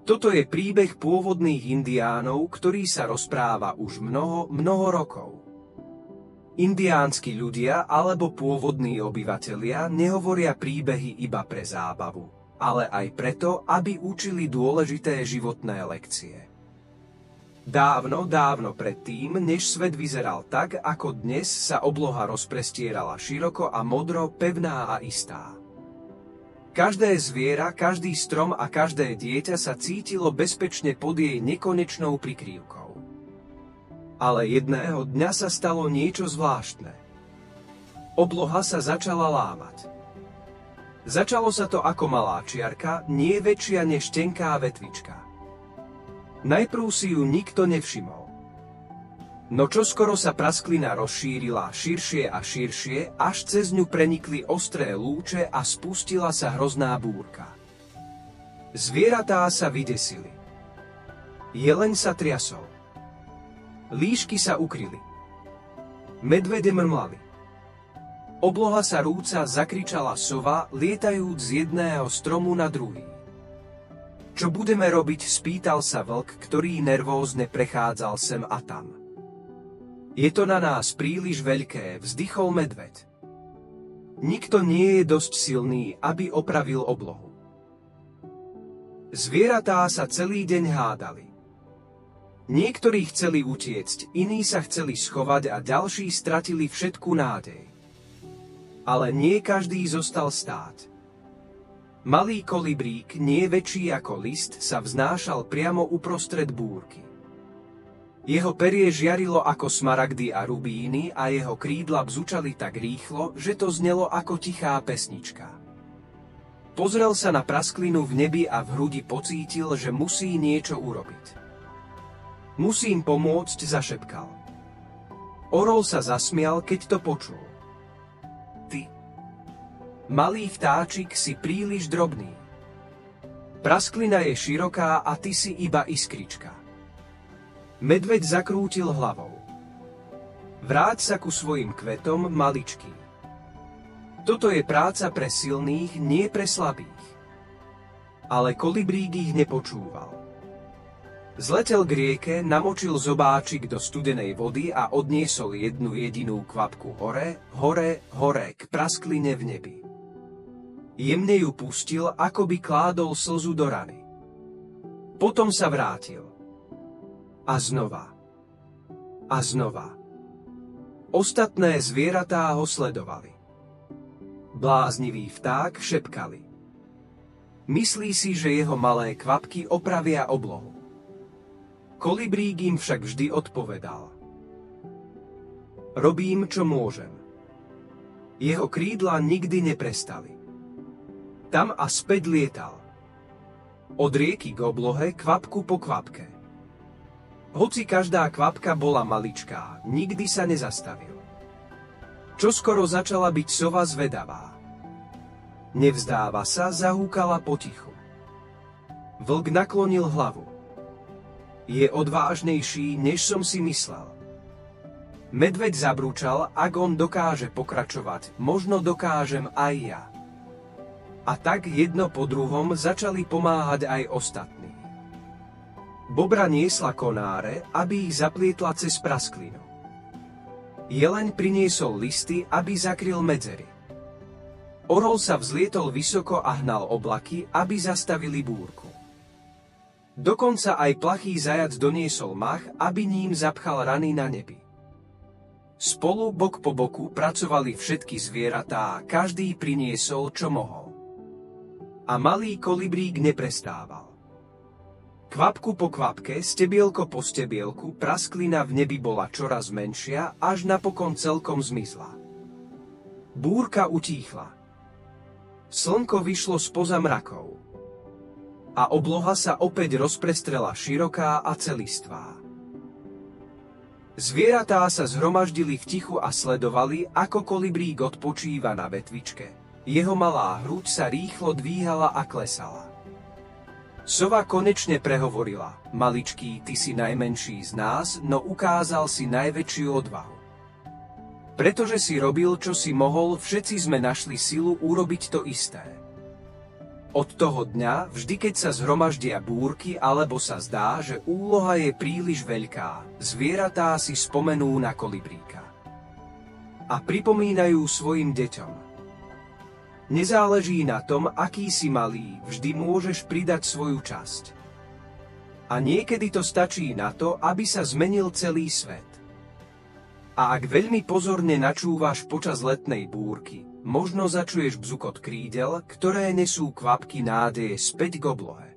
Toto je príbeh pôvodných indiánov, ktorý sa rozpráva už mnoho rokov. Indiánsky ľudia alebo pôvodní obyvatelia nehovoria príbehy iba pre zábavu, ale aj preto, aby učili dôležité životné lekcie. Dávno predtým, než svet vyzeral tak, ako dnes, sa obloha rozprestierala široko a modro, pevná a istá. Každé zviera, každý strom a každé dieťa sa cítilo bezpečne pod jej nekonečnou prikrývkou. Ale jedného dňa sa stalo niečo zvláštne. Obloha sa začala lámať. Začalo sa to ako malá čiarka, nie väčšia než tenká vetvička. Najprv si ju nikto nevšimol. No čoskoro sa prasklina rozšírila širšie a širšie, až cez ňu prenikli ostré lúče a spustila sa hrozná búrka. Zvieratá sa vydesili. Jeleň sa triasol. Líšky sa ukryli. Medvede mrmlali. Obloha sa rúca, zakričala sova, lietajúc z jedného stromu na druhý. Čo budeme robiť, spýtal sa vlk, ktorý nervózne prechádzal sem a tam. Je to na nás príliš veľké, vzdychol medveď. Nikto nie je dosť silný, aby opravil oblohu. Zvieratá sa celý deň hádali. Niektorí chceli utiecť, iní sa chceli schovať a ďalší stratili všetku nádej. Ale nie každý zostal stáť. Malý kolibrík, nie väčší ako list, sa vznášal priamo uprostred búrky. Jeho perie žiarilo ako smaragdy a rubíny a jeho krídla bzučali tak rýchlo, že to znelo ako tichá pesnička. Pozrel sa na prasklinu v nebi a v hrudi pocítil, že musí niečo urobiť. Musím pomôcť, zašepkal. Orol sa zasmial, keď to počul. Ty, malý vtáčik, si príliš drobný. Prasklina je široká a ty si iba iskrička. Medveď zakrútil hlavou. Vráť sa ku svojim kvetom, maličký. Toto je práca pre silných, nie pre slabých. Ale kolibrík ich nepočúval. Zletel k rieke, namočil zobáčik do studenej vody a odniesol jednu jedinú kvapku hore k praskline v nebi. Jemne ju pustil, ako by kládol slzu do rany. Potom sa vrátil. A znova. A znova. Ostatné zvieratá ho sledovali. Bláznivý vták šepkali. Myslí si, že jeho malé kvapky opravia oblohu. Kolibrík im však vždy odpovedal. Robím, čo môžem. Jeho krídla nikdy neprestali. Tam a späť lietal. Od rieky k oblohe, kvapku po kvapke. Hoci každá kvapka bola maličká, nikdy sa nezastavil. Čoskoro začala byť sova zvedavá. Nevzdáva sa, zahúkala potichu. Vlk naklonil hlavu. Je odvážnejší, než som si myslel. Medveď zabrúčal, ak on dokáže pokračovať, možno dokážem aj ja. A tak jedno po druhom začali pomáhať aj ostatní. Bobra niesla konáre, aby ich zaplietla cez prasklinu. Jeleň priniesol listy, aby zakryl medzery. Orol sa vzlietol vysoko a hnal oblaky, aby zastavili búrku. Dokonca aj plachý zajac doniesol mach, aby ním zapchal rany na nebi. Spolu bok po boku pracovali všetky zvieratá, každý priniesol, čo mohol. A malý kolibrík neprestával. Kvapku po kvapke, stebielko po stebielku, prasklina v nebi bola čoraz menšia, až napokon celkom zmizla. Búrka utíchla. Slnko vyšlo spoza mrakov. A obloha sa opäť rozprestrela široká a celistvá. Zvieratá sa zhromaždili v tichu a sledovali, ako kolibrík odpočíva na vetvičke. Jeho malá hruď sa rýchlo dvíhala a klesala. Sova konečne prehovorila. Maličký, ty si najmenší z nás, no ukázal si najväčšiu odvahu. Pretože si robil, čo si mohol, všetci sme našli silu urobiť to isté. Od toho dňa, vždy keď sa zhromaždia búrky alebo sa zdá, že úloha je príliš veľká, zvieratá si spomenú na kolibríka. A pripomínajú svojim deťom. Nezáleží na tom, aký si malý, vždy môžeš pridať svoju časť. A niekedy to stačí na to, aby sa zmenil celý svet. A ak veľmi pozorne načúvaš počas letnej búrky, možno začuješ bzukot krídel, ktoré nesú kvapky nádeje späť k oblohe.